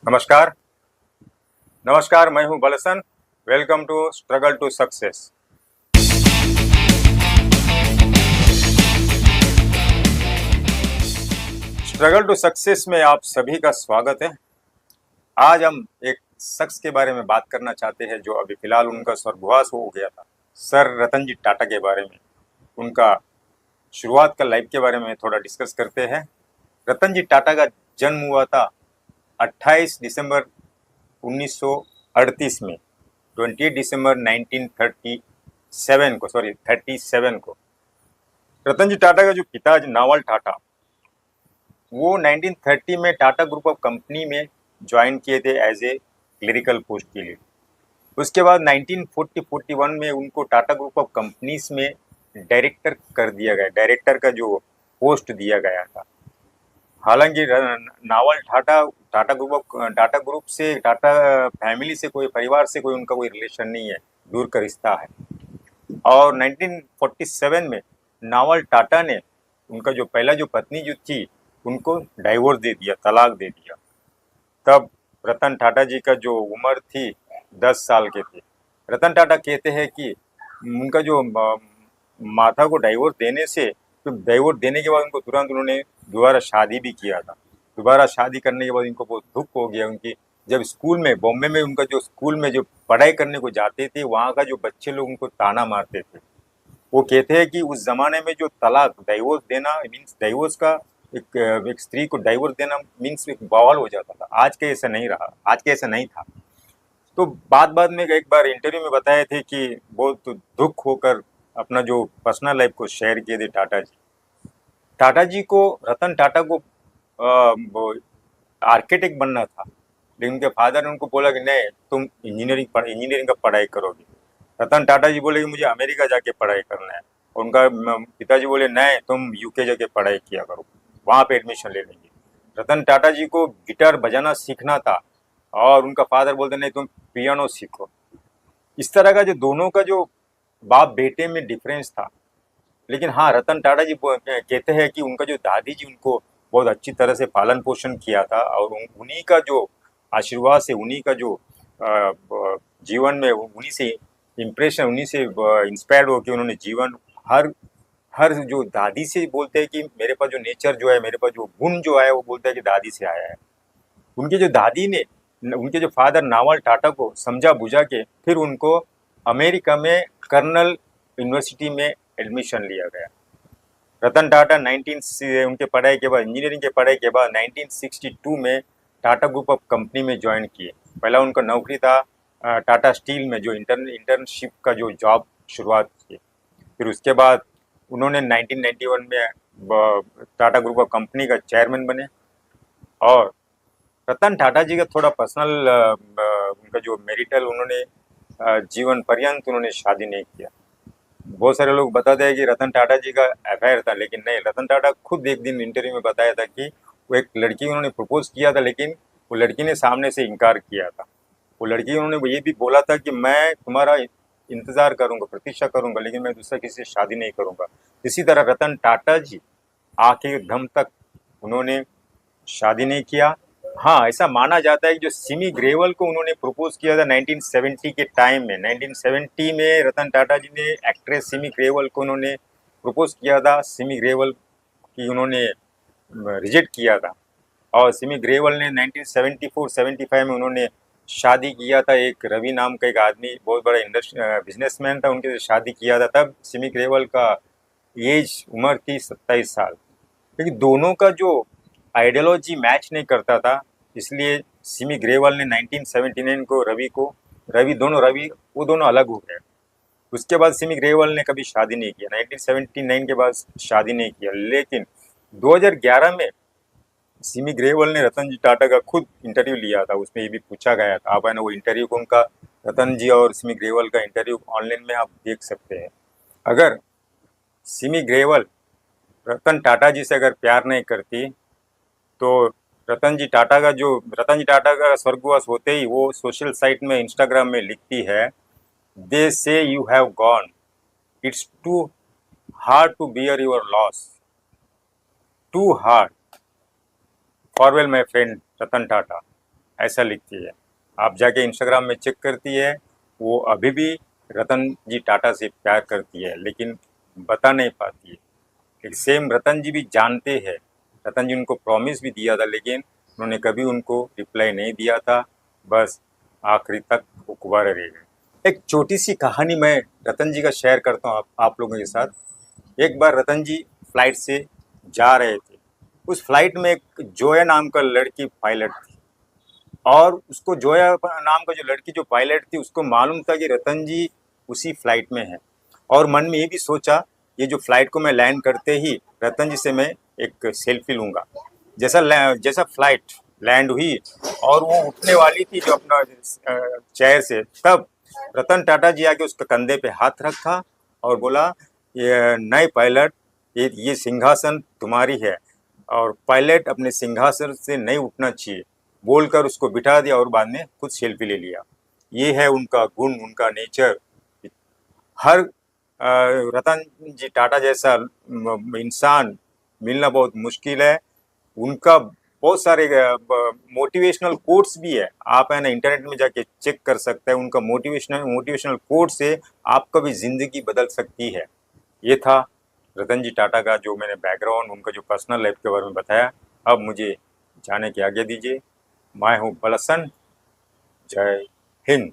नमस्कार। नमस्कार, मैं हूं बलसन। Welcome to struggle to success. Struggle to success में आप सभी का स्वागत है। आज हम एक शख्स के बारे में बात करना चाहते हैं जो अभी फिलहाल उनका स्वर्गवास हो गया था। सर रतन जी टाटा के बारे में, उनका शुरुआत का लाइफ के बारे में थोड़ा डिस्कस करते हैं। रतन जी टाटा का जन्म हुआ था 28 दिसंबर 1938 में, 28 दिसंबर 1937 को। रतन जी टाटा का जो पिता नावल टाटा, वो 1930 में टाटा ग्रुप ऑफ कंपनी में ज्वाइन किए थे एज ए क्लरिकल पोस्ट के लिए। उसके बाद 1941 में उनको टाटा ग्रुप ऑफ कंपनीज में डायरेक्टर कर दिया गया, डायरेक्टर का जो पोस्ट दिया गया था। हालांकि नावल टाटा ग्रुप से, टाटा फैमिली से, कोई परिवार से कोई उनका कोई रिलेशन नहीं है, दूर का रिश्ता है। और 1947 में नावल टाटा ने उनका जो पहला जो पत्नी जो थी उनको डाइवोर्स दे दिया, तलाक दे दिया। तब रतन टाटा जी का जो उम्र थी 10 साल के थे। रतन टाटा कहते हैं कि उनका जो माता को डाइवोर्स देने से, तो डाइवोर्स देने के बाद उनको तुरंत उन्होंने दोबारा शादी भी किया था। दोबारा शादी करने के बाद इनको बहुत दुख हो गया। उनकी जब स्कूल में, बॉम्बे में उनका जो स्कूल में जो पढ़ाई करने को जाते थे, वहाँ का जो बच्चे लोग उनको ताना मारते थे। वो कहते हैं कि उस जमाने में जो तलाक, डाइवोर्स देना मीन्स, डाइवोर्स का एक स्त्री को डाइवोर्स देना मीन्स एक बवाल हो जाता था। आज के ऐसा नहीं रहा, आज के ऐसा नहीं था। तो बाद में एक बार इंटरव्यू में बताए थे कि बहुत दुख होकर अपना जो पर्सनल लाइफ को शेयर किए थे टाटा जी। टाटा जी को, रतन टाटा को आर्किटेक्ट बनना था, लेकिन उनके फादर ने उनको बोला कि नहीं, तुम इंजीनियरिंग का पढ़ाई करोगे। रतन टाटा जी बोले कि मुझे अमेरिका जाके पढ़ाई करना है। और उनका पिताजी बोले नहीं, तुम यूके जाके पढ़ाई किया करो, वहाँ पे एडमिशन ले लेंगे। रतन टाटा जी को गिटार बजाना सीखना था और उनका फादर बोलते नहीं, तुम पियानो सीखो। इस तरह का जो दोनों का जो बाप बेटे में डिफरेंस था। लेकिन हाँ, रतन टाटा जी कहते हैं कि उनका जो दादी जी उनको बहुत अच्छी तरह से पालन पोषण किया था, और उन्हीं का जो आशीर्वाद से, उन्हीं का जो जीवन में, उन्हीं से इम्प्रेशन, उन्हीं से इंस्पायर्ड होकर उन्होंने जीवन, हर हर जो दादी से बोलते हैं कि मेरे पास जो नेचर जो है, मेरे पास जो गुण जो है, वो बोलते हैं कि दादी से आया है। उनके जो दादी ने, उनके जो फादर नावल टाटा को समझा बुझा के फिर उनको अमेरिका में कर्नल यूनिवर्सिटी में एडमिशन लिया गया। रतन टाटा उनके पढ़ाई के बाद, इंजीनियरिंग के पढ़ाई के बाद 1962 में टाटा ग्रुप ऑफ कंपनी में ज्वाइन किए। पहला उनका नौकरी था टाटा स्टील में, जो इंटर्नशिप का जो जॉब शुरुआत की। फिर उसके बाद उन्होंने 1991 में टाटा ग्रुप ऑफ कंपनी का चेयरमैन बने। और रतन टाटा जी का थोड़ा पर्सनल, उनका जो मैरिटल, उन्होंने जीवन पर्यंत उन्होंने शादी नहीं किया। बहुत सारे लोग बताते हैं कि रतन टाटा जी का अफेयर था, लेकिन नहीं। रतन टाटा खुद एक दिन इंटरव्यू में बताया था कि वो एक लड़की उन्होंने प्रपोज किया था, लेकिन वो लड़की ने सामने से इनकार किया था। वो लड़की, उन्होंने ये भी बोला था कि मैं तुम्हारा इंतजार करूंगा, प्रतीक्षा करूंगा, लेकिन मैं दूसरा किसी से शादी नहीं करूंगा। इसी तरह रतन टाटा जी आखिर दम तक उन्होंने शादी नहीं किया। हाँ, ऐसा माना जाता है कि जो सिमी ग्रेवल को उन्होंने प्रपोज किया था 1970 के टाइम में, 1970 में रतन टाटा जी ने एक्ट्रेस सिमी ग्रेवल को उन्होंने प्रपोज किया था। सिमी ग्रेवल की उन्होंने रिजेक्ट किया था, और सिमी ग्रेवल ने 1974-75 में उन्होंने शादी किया था। एक रवि नाम का एक आदमी, बहुत बड़ा बिजनेसमैन था, उनके साथ शादी किया था। तब सिमी ग्रेवल का एज, उम्र थी 27 साल। लेकिन दोनों का जो आइडियोलॉजी मैच नहीं करता था, इसलिए सिमी ग्रेवाल ने 1979 को रवि, वो दोनों अलग हो गए। उसके बाद सिमी ग्रेवाल ने कभी शादी नहीं किया, 1979 के बाद शादी नहीं किया। लेकिन 2011 में सिमी ग्रेवाल ने रतन जी टाटा का खुद इंटरव्यू लिया था। उसमें ये भी पूछा गया था, आप है ना वो इंटरव्यू को, उनका, रतन जी और सिमी ग्रेवाल का इंटरव्यू ऑनलाइन में आप देख सकते हैं। अगर सिमी ग्रेवाल रतन टाटा जी से अगर प्यार नहीं करती, तो रतन जी टाटा का स्वर्गवास होते ही वो सोशल साइट में, इंस्टाग्राम में लिखती है, they say you have gone, it's too hard to bear your loss, too hard, farewell my friend Ratan Tata. ऐसा लिखती है। आप जाके इंस्टाग्राम में चेक करती है, वो अभी भी रतन जी टाटा से प्यार करती है, लेकिन बता नहीं पाती है। एक सेम रतन जी भी जानते हैं, रतन जी उनको प्रॉमिस भी दिया था, लेकिन उन्होंने कभी उनको रिप्लाई नहीं दिया था, बस आखिरी तक वो कुंवारे रह गए। एक छोटी सी कहानी मैं रतन जी का शेयर करता हूँ आप लोगों के साथ। एक बार रतन जी फ्लाइट से जा रहे थे, उस फ्लाइट में एक जोया नाम का लड़की पायलट थी, और उसको जोया नाम का जो लड़की जो पायलट थी, उसको मालूम था कि रतन जी उसी फ्लाइट में है, और मन में ये भी सोचा ये जो फ्लाइट को मैं लैंड करते ही रतन जी से मैं एक सेल्फी लूंगा। जैसा फ्लाइट लैंड हुई और वो उठने वाली थी जो अपना चेयर से, तब रतन टाटा जी आके उसके कंधे पे हाथ रखा और बोला, ये नए पायलट, ये सिंहासन तुम्हारी है, और पायलट अपने सिंहासन से नहीं उठना चाहिए, बोलकर उसको बिठा दिया और बाद में खुद सेल्फी ले लिया। ये है उनका गुण, उनका नेचर। हर रतन जी टाटा जैसा इंसान मिलना बहुत मुश्किल है। उनका बहुत सारे मोटिवेशनल कोट्स भी है, आप है ना इंटरनेट में जाके चेक कर सकते हैं। उनका मोटिवेशनल कोट से आपका भी ज़िंदगी बदल सकती है। ये था रतन जी टाटा का जो मैंने बैकग्राउंड, उनका जो पर्सनल लाइफ के बारे में बताया। अब मुझे जाने की आज्ञा दीजिए। मैं हूँ बलसन। जय हिंद।